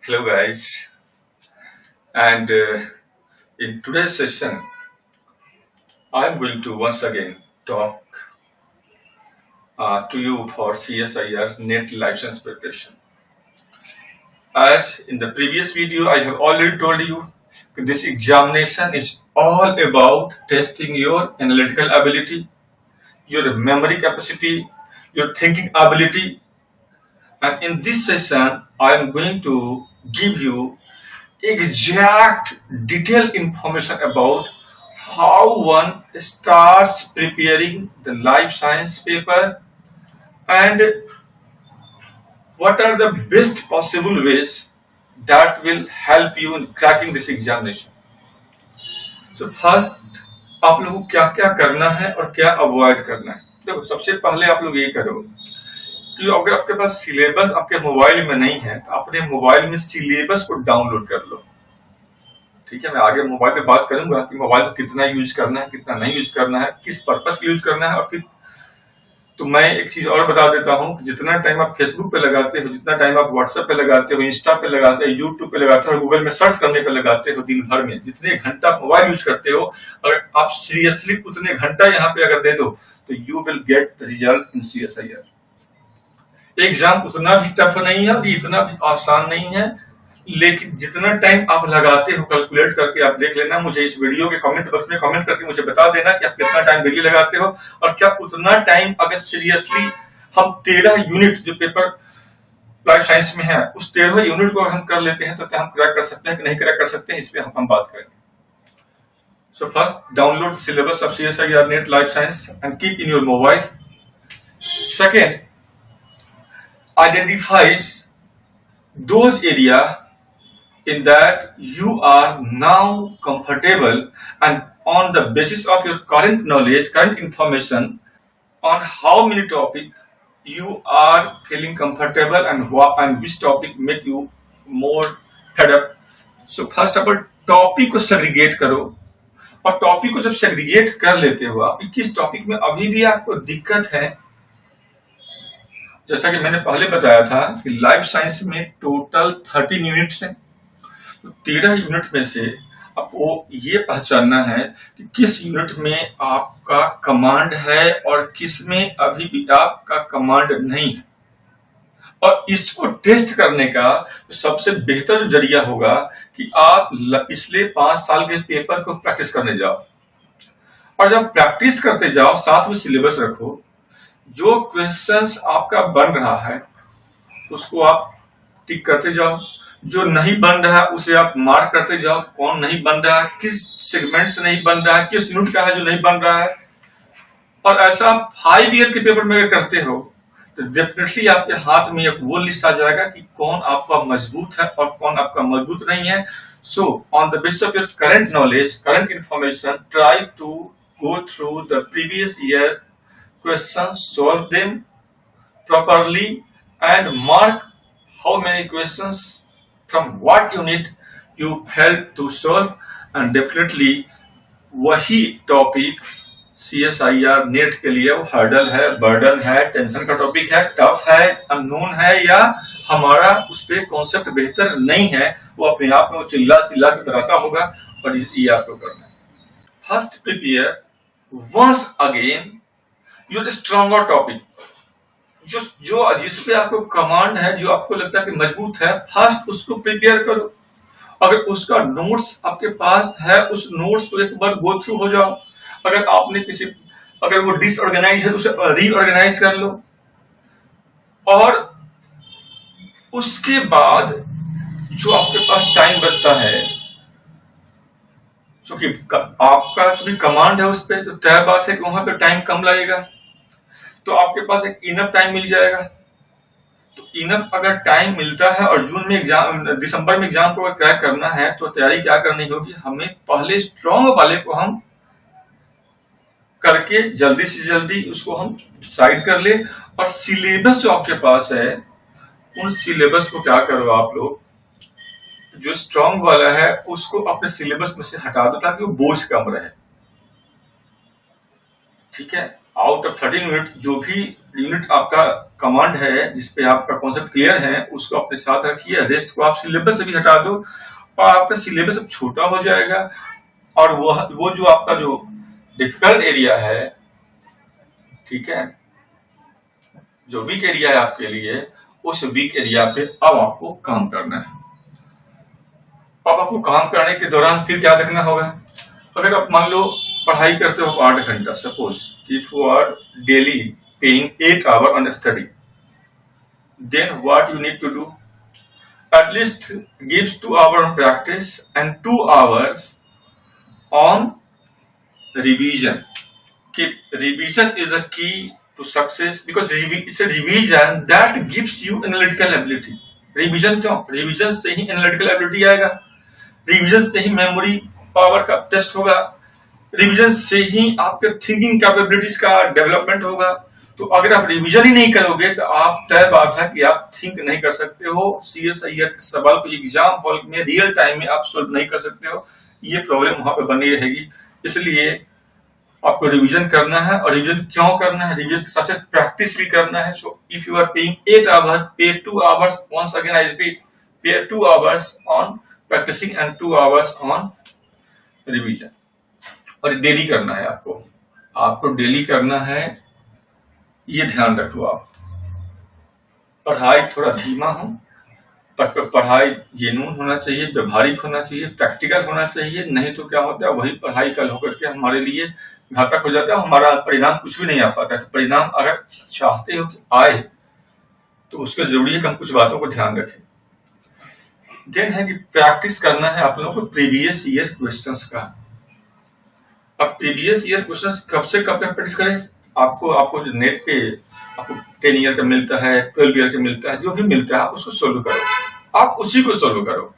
Hello, guys. And in today's session, I'm going to once again talk to you for CSIR NET license preparation. As in the previous video, I have already told you this examination is all about testing your analytical ability, your memory capacity, your thinking ability. And in this session, I'm going to give you exact detailed information about how one starts preparing the life science paper and what are the best possible ways that will help you in cracking this examination. So first आप लोगों को क्या क्या करना है और क्या avoid करना है। देखो, सबसे पहले आप लोग ये करो कि अगर आपके पास सिलेबस आपके मोबाइल में नहीं है तो अपने मोबाइल में सिलेबस को डाउनलोड कर लो। ठीक है, मैं आगे मोबाइल पे बात करूंगा कि मोबाइल को कितना यूज करना है, कितना नहीं यूज करना है, किस पर्पस के यूज करना है। और फिर तो मैं एक चीज और बता देता हूं कि जितना टाइम आप फेसबुक पे लगाते हो, जितना टाइम आप व्हाट्सएप पे लगाते हो, इंस्टा पे लगाते हो, यूट्यूब पे लगाते हो, गूगल में सर्च करने पे लगाते हो, दिन भर में जितने घंटा आप मोबाइल यूज करते हो, अगर आप सीरियसली उतने घंटा यहाँ पे अगर दे दो तो you will get the result in CSIR। Exam उतना भी टफ नहीं है और इतना भी आसान नहीं है, लेकिन जितना टाइम आप लगाते हो कैलकुलेट करके आप देख लेना। मुझे इस वीडियो के कमेंट बॉक्स में कमेंट करके मुझे बता देना कि आप कितना टाइम डेली लगाते हो और क्या उतना टाइम अगर सीरियसली हम 13 यूनिट जो पेपर लाइफ साइंस में है उस 13 यूनिट को हम कर लेते हैं तो क्या हम क्रैक कर सकते हैं कि नहीं क्रैक कर सकते हैं, इस पे हम बात करेंगे। So first, download syllabus of CSIR NET life science and keep in your mobile. Second, identifies those area in that you are now comfortable, and on the basis of your current knowledge, current information on how many topic you are feeling comfortable and which topic make you more fed up. So first of all, topic को segregate करो और topic को जब segregate कर लेते हो आप किस टॉपिक में अभी भी आपको दिक्कत है। जैसा कि मैंने पहले बताया था कि लाइफ साइंस में टोटल 13 यूनिट्स हैं, तो 13 यूनिट में से आपको ये पहचानना है कि किस यूनिट में आपका कमांड है और किस में अभी भी आपका कमांड नहीं है। और इसको टेस्ट करने का सबसे बेहतर जरिया होगा कि आप पिछले 5 साल के पेपर को प्रैक्टिस करने जाओ, और जब प्रैक्टिस करते जाओ साथ में सिलेबस रखो। जो क्वेश्चंस आपका बन रहा है उसको आप टिक करते जाओ, जो नहीं बन रहा है उसे आप मार्क करते जाओ, कौन नहीं बन रहा है, किस सेगमेंट से नहीं बन रहा है, किस यूनिट का है जो नहीं बन रहा है। और ऐसा 5 ईयर के पेपर में अगर करते हो तो डेफिनेटली आपके हाथ में एक वो लिस्ट आ जाएगा कि कौन आपका मजबूत है और कौन आपका मजबूत नहीं है। So on the basis of your current knowledge, current information, try to go through the previous year questions, solve them properly and mark how many questions from what unit you help to solve, and definitely वही topic CSIR NET के लिए वो hurdle है, burden है, tension का topic है, tough है, unknown है, या हमारा उस पर कॉन्सेप्ट बेहतर नहीं है, वो अपने आप में वो चिल्ला चिल्ला के बताता होगा। और ये आपको करना है। First, prepare once again your stronger topic, जो जिसपे आपको कमांड है, जो आपको लगता है कि मजबूत है, फर्स्ट उसको प्रिपेयर करो। अगर उसका नोट्स आपके पास है उस नोट्स को एक बार गो थ्रू हो जाओ। अगर वो डिसऑर्गेनाइज है तो उसे रीऑर्गेनाइज कर लो। और उसके बाद जो आपके पास टाइम बचता है, क्योंकि आपका जो भी कमांड है उस पर तो तय बात है कि वहां पे टाइम कम लगेगा, तो आपके पास एक इनफ टाइम मिल जाएगा। तो इनफ अगर टाइम मिलता है और जून में एग्जाम, दिसंबर में एग्जाम को क्रैक करना है तो तैयारी क्या करनी होगी, हमें पहले स्ट्रॉन्ग वाले को हम करके जल्दी से जल्दी उसको हम साइड कर ले, और सिलेबस जो आपके पास है उन सिलेबस को क्या करो आप लोग, जो स्ट्रॉन्ग वाला है उसको अपने सिलेबस में से हटा दो ताकि वो बोझ कम रहे। ठीक है, आउट ऑफ 13 यूनिट जो भी यूनिट आपका कमांड है, जिसपे आपका कॉन्सेप्ट क्लियर है, उसको अपने साथ रखिए। रेस्ट को आप सिलेबस से भी हटा दो और आपका सिलेबस अब छोटा हो जाएगा। और वो जो आपका जो डिफिकल्ट एरिया है, ठीक है, जो वीक एरिया है आपके लिए, उस वीक एरिया पे अब आपको काम करना है। अब आपको काम करने के दौरान फिर क्या देखना होगा? अगर आप मान लो पढ़ाई करते हो 8 घंटा, suppose if you are daily paying 8 hour on study, then what you need to do? At least gives 2 hours on practice and 2 hours on revision. Revision is the key to success because it's a revision that gives you analytical ability. Revision क्यों? Revision से ही analytical ability आएगा, revision से ही memory power का test होगा, revision से ही आपके thinking capabilities का development होगा। तो अगर आप रिवीजन ही नहीं करोगे तो आप तय बात है कि आप थिंक नहीं कर सकते हो, CSIR के सवाल को एग्जाम हॉल में रियल टाइम में आप सोल्व नहीं कर सकते हो। ये प्रॉब्लम वहां पे बनी रहेगी। इसलिए आपको रिवीजन करना है। और रिवीजन क्यों करना है? रिवीजन के साथ साथ प्रैक्टिस भी करना है। So if you are paying 8 hours, pay 2 hours, once again I repeat, pay 2 hours on practising and 2 hours on revision. और डेली करना है आपको डेली करना है, ये ध्यान रखो। आप पढ़ाई थोड़ा धीमा हो, पढ़ाई जेन्युइन होना चाहिए, व्यवहारिक होना चाहिए, प्रैक्टिकल होना चाहिए। नहीं तो क्या होता है, वही पढ़ाई कल होकर के हमारे लिए घातक हो जाता है, हमारा परिणाम कुछ भी नहीं आ पाता है। तो परिणाम अगर चाहते हो कि आए तो उसके जरूरी है कि हम कुछ बातों को ध्यान रखें। देन है कि प्रैक्टिस करना है आप लोगों को प्रीवियस ईयर क्वेश्चंस का। अब प्रीवियस ईयर क्वेश्चंस कब से कब तक प्रैक्टिस करें? आपको जो नेट पे आपको 10 ईयर का मिलता है, 12 ईयर का मिलता है, जो भी मिलता है उसको सोल्व करो, आप उसी को सोल्व करो।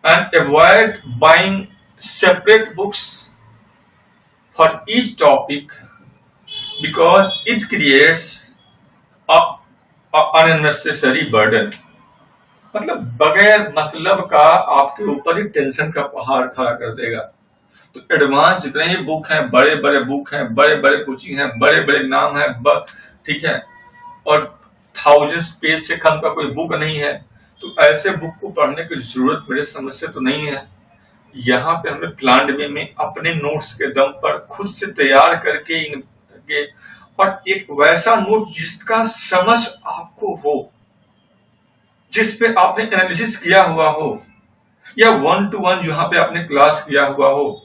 And avoid buying separate books for each topic because it creates unnecessary burden. मतलब बगैर मतलब का आपके ऊपर ही टेंशन का पहाड़ खड़ा कर देगा। तो एडवांस जितने ही बुक हैं, बड़े बड़े बुक हैं, बड़े बड़े कोचिंग हैं, बड़े बड़े नाम है, ठीक है, और 1000 पेज से कम का कोई बुक नहीं है। तो ऐसे बुक को पढ़ने की जरूरत मेरे समझ से तो नहीं है। यहाँ पे हमें प्लान वे में अपने नोट्स के दम पर खुद से तैयार करके और एक वैसा नोट जिसका समझ आपको हो, जिस पे आपने एनालिसिस किया हुआ हो, या 1 to 1 जहां पे आपने क्लास किया हुआ हो,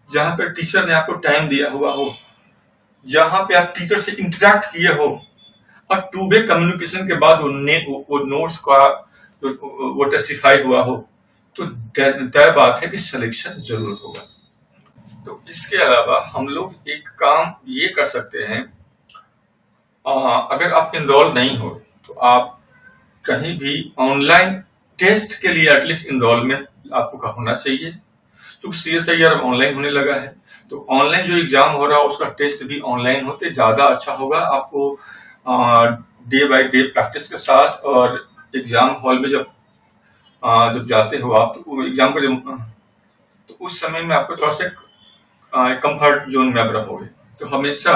जहां पे टीचर ने आपको टाइम दिया हुआ हो, जहां पे आप टीचर से इंटरेक्ट किए हो, और 2 वे कम्युनिकेशन के बाद वो नोट्स का वो टेस्टिफाई हुआ हो, तो तय बात है कि सिलेक्शन जरूर होगा। तो इसके अलावा हम लोग एक काम ये कर सकते हैं, अगर आप इनरोल नहीं हो तो आप कहीं भी ऑनलाइन टेस्ट के लिए एटलीस्ट इनरोलमेंट आपको होना चाहिए। क्योंकि CSIR ऑनलाइन होने लगा है, तो ऑनलाइन जो एग्जाम हो रहा है उसका टेस्ट भी ऑनलाइन होते ज्यादा अच्छा होगा। आपको डे बाय डे प्रैक्टिस के साथ, और एग्जाम हॉल में जब जाते हो आप, तो एग्जाम का तो उस समय में आपको थोड़ा सा कंफर्ट जोन में आप रहोगे। तो हमेशा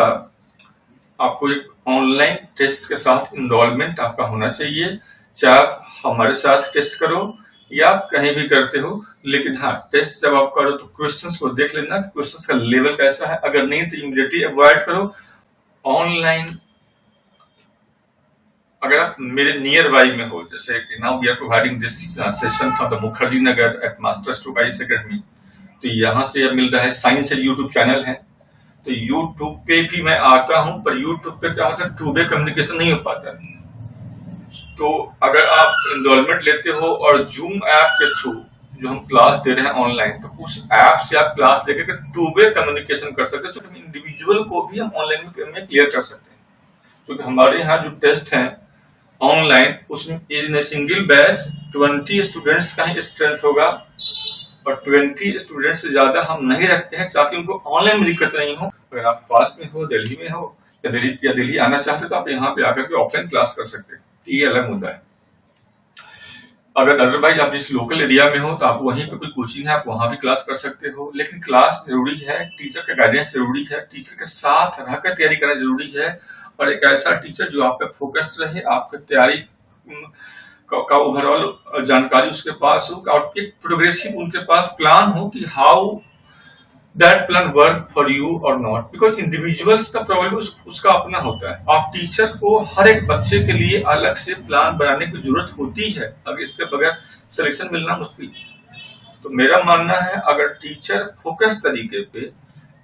आपको एक ऑनलाइन टेस्ट के साथ इनरोलमेंट आपका होना चाहिए, चाहे आप हमारे साथ टेस्ट करो या कहीं भी करते हो। लेकिन हाँ, टेस्ट जब आप करो तो क्वेश्चंस को देख लेना, क्वेश्चंस का लेवल कैसा है। अगर नहीं तो इमीडिएटली अवॉइड करो ऑनलाइन। अगर आप मेरे नियर बाई में हो, जैसे now we are providing this session from the Mukherjee Nagar at Master Stroke IAS Academy, तो यहाँ से अब मिल रहा है। साइंस यूट्यूब चैनल है, तो यूट्यूब पे भी मैं आता हूं, पर यूट्यूब पे क्या होता है, 2 वे कम्युनिकेशन नहीं हो पाता। तो अगर आप इनरोलमेंट लेते हो और जूम ऐप के थ्रू जो हम क्लास दे रहे हैं ऑनलाइन, तो उस ऐप से आप क्लास देकर 2 वे कम्युनिकेशन कर सकते हैं, तो इंडिविजुअल को भी हम ऑनलाइन में क्लियर कर सकते हैं। क्योंकि हमारे यहाँ जो टेस्ट है ऑनलाइन, उसमें इन ए सिंगल बैच 20 स्टूडेंट्स का ही स्ट्रेंथ होगा, और 20 स्टूडेंट्स से ज्यादा हम नहीं रखते हैं, ताकि उनको ऑनलाइन में दिक्कत नहीं हो। अगर आप पास में हो, दिल्ली में हो, या दिल्ली आना चाहते हो, तो आप यहाँ पे आकर के ऑफलाइन क्लास कर सकते हैं। ये अलग मुद्दा है। अगर अदरवाइज आप जिस लोकल एरिया में हो तो आप वहीं पे कोई कोचिंग है, आप वहां भी क्लास कर सकते हो। लेकिन क्लास जरूरी है, टीचर का गाइडेंस जरूरी है, टीचर के साथ रहकर तैयारी करना जरूरी है, और एक ऐसा टीचर जो आप पे फोकस रहे, आपकी तैयारी का ओवरऑल जानकारी उसके पास हो, और एक प्रोग्रेसिव उनके पास प्लान हो कि how that plan work for you और नॉट, बिकॉज इंडिविजुअल्स का प्रॉब्लम उसका अपना होता है। आप टीचर को हर एक बच्चे के लिए अलग से प्लान बनाने की जरूरत होती है, अगर इसके बगैर सिलेक्शन मिलना मुश्किल। तो मेरा मानना है अगर टीचर फोकस तरीके पे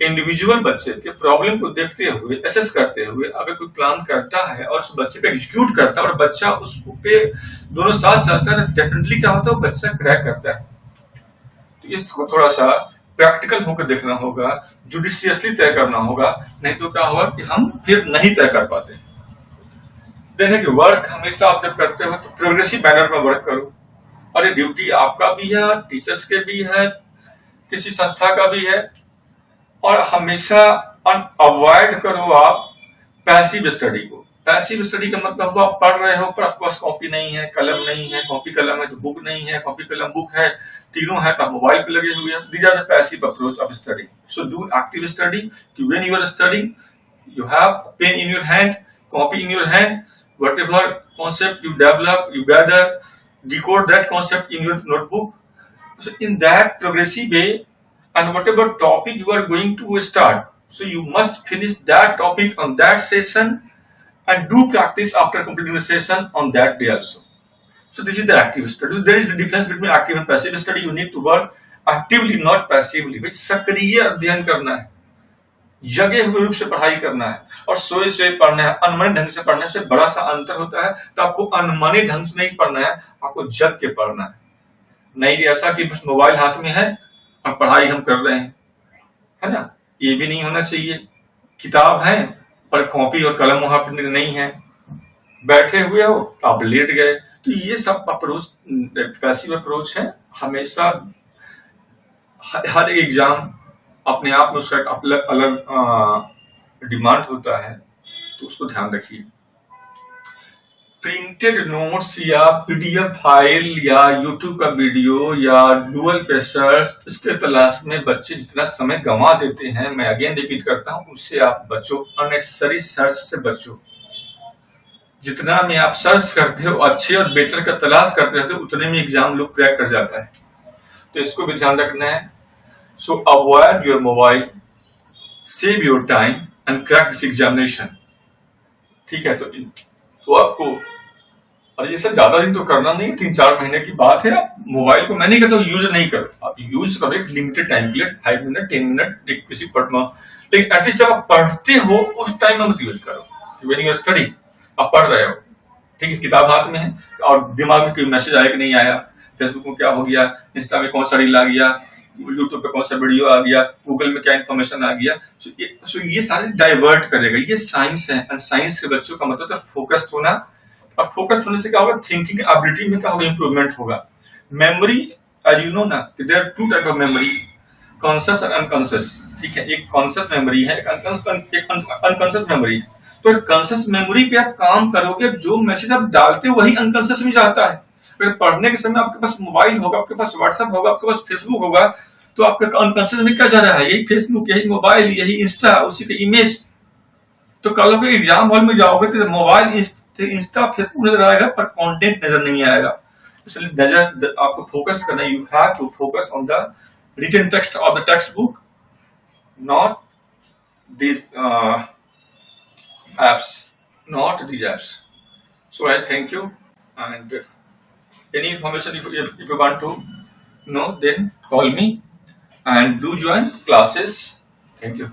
इंडिविजुअल बच्चे के प्रॉब्लम को देखते हुए, एसेस करते हुए अगर कोई प्लान करता है और उस बच्चे पे एग्जीक्यूट करता है और बच्चा उस पे दोनों साथ चलता है, डेफिनेटली क्या होता है, बच्चा क्रैक करता है। तो इसको थोड़ा सा प्रैक्टिकल होकर देखना होगा, जुडिशियसली तय करना होगा, नहीं तो क्या होगा कि हम फिर नहीं तय कर पाते। देन है कि वर्क हमेशा आप जब करते हो तो प्रोग्रेसिव मैनर में वर्क करो, और ये ड्यूटी आपका भी है, टीचर्स के भी है, किसी संस्था का भी है। और हमेशा अवॉइड करो आप पैसिव स्टडी को। पैसिव स्टडी का मतलब हुआ आप पढ़ रहे हो पर आपके पास कॉपी नहीं है, कलम नहीं है, कॉपी कलम है तो बुक नहीं है, कॉपी कलम बुक है, तीनों है तो आप मोबाइल पे लगे हुए हैं। These are the passive approach of study. So do active study, when you are studying you have pen in your hand, copy in your hand, whatever concept you develop, you gather, decode that concept in your notebook. So in that progressive way, and whatever topic you are going to start, so you must finish that topic on that session and do practice after completing the session on that day also. So this is the active study. So there is the difference between active and passive study. You need to work actively, not passively. which सक्रिय अध्ययन करना है, जगे हुए रूप से पढ़ाई करना है, और सोए सोए पढ़ना है। अनमने ढंग से पढ़ने से बड़ा सा अंतर होता है। तो आपको अनमने ढंग से नहीं पढ़ना है, आपको जग के पढ़ना है। नहीं ऐसा कि बस मोबाइल हाथ में है और पढ़ाई हम कर रहे हैं, है ना, ये भी नहीं होना चाहिए। किताब है पर कॉपी और कलम वहां पर नहीं है, बैठे हुए हो तो आप लेट गए। तो ये सब अप्रोच पैसिव अप्रोच है। हमेशा हर एक एग्जाम अपने आप में उसका एक अलग अलग डिमांड होता है, तो उसको ध्यान रखिए। प्रिंटेड नोट्स या पीडीएफ फाइल या यूट्यूब का वीडियो या गूगल पे सर्च, इसके तलाश में बच्चे जितना समय गंवा देते हैं, मैं अगेन रिपीट करता हूं, उससे आप बचो। अननेसेसरी सर्च से बचो। जितना में आप सर्च करते हो, अच्छे और बेटर का तलाश करते रहते हो, उतने में एग्जाम लोग क्रैक कर जाता है। तो इसको भी ध्यान रखना है। So avoid your mobile, save your time and crack this examination. ठीक है, तो आपको, और ये सब ज्यादा दिन तो करना नहीं, 3-4 महीने की बात है। आप मोबाइल को, मैं नहीं कहता यूज नहीं करो, आप यूज करो एक लिमिटेड टाइम के लिए, 5 मिनट 10 मिनट किसी पढ़ना, लेकिन एटलीस्ट जब आप पढ़ते हो उस टाइम में मत यूज करो। व्हेन यू आर स्टडी, आप पढ़ रहे हो, ठीक है, किताब हाथ में है और दिमाग में कोई मैसेज आया कि नहीं आया, फेसबुक में क्या हो गया, इंस्टा में कौन सा रील आ गया, यूट्यूब पे कौन सा वीडियो आ गया, गूगल में क्या इन्फॉर्मेशन आ गया, सो ये सारे डाइवर्ट करेगा। ये साइंस है, एंड साइंस के बच्चों का मतलब है फोकस्ड होना। और फोकस होने से क्या होगा, थिंकिंग एबिलिटी में क्या होगा, इंप्रूवमेंट होगा। मेमोरी, एज यू नो ना, there are 2 type of memory, conscious और अनकॉन्शियस। ठीक है, एक कॉन्शियस मेमोरी है, एक अनकॉन्शियस मेमोरी है। तो कॉन्शियस मेमोरी पे आप काम करोगे, जो मैसेज आप डालते हो वही अनकॉन्शियस में जाता है। फिर पढ़ने के समय आपके पास मोबाइल होगा, आपके पास व्हाट्सएप होगा, आपके पास फेसबुक होगा, तो आपके अनकॉन्शियस में क्या जा रहा है, यही फेसबुक, यही मोबाइल, यही इंस्टा, उसी के इमेज। तो कल आप एग्जाम हॉल में जाओगे तो मोबाइल, इंस्टा, फेसबुक नजर आएगा पर कंटेंट नजर नहीं आएगा। इसलिए नजर आपको फोकस करना, you have to focus on the written text of the textbook, not these apps, not these apps. So I thank you, and any information if you want to know, then call me and do join classes. Thank you.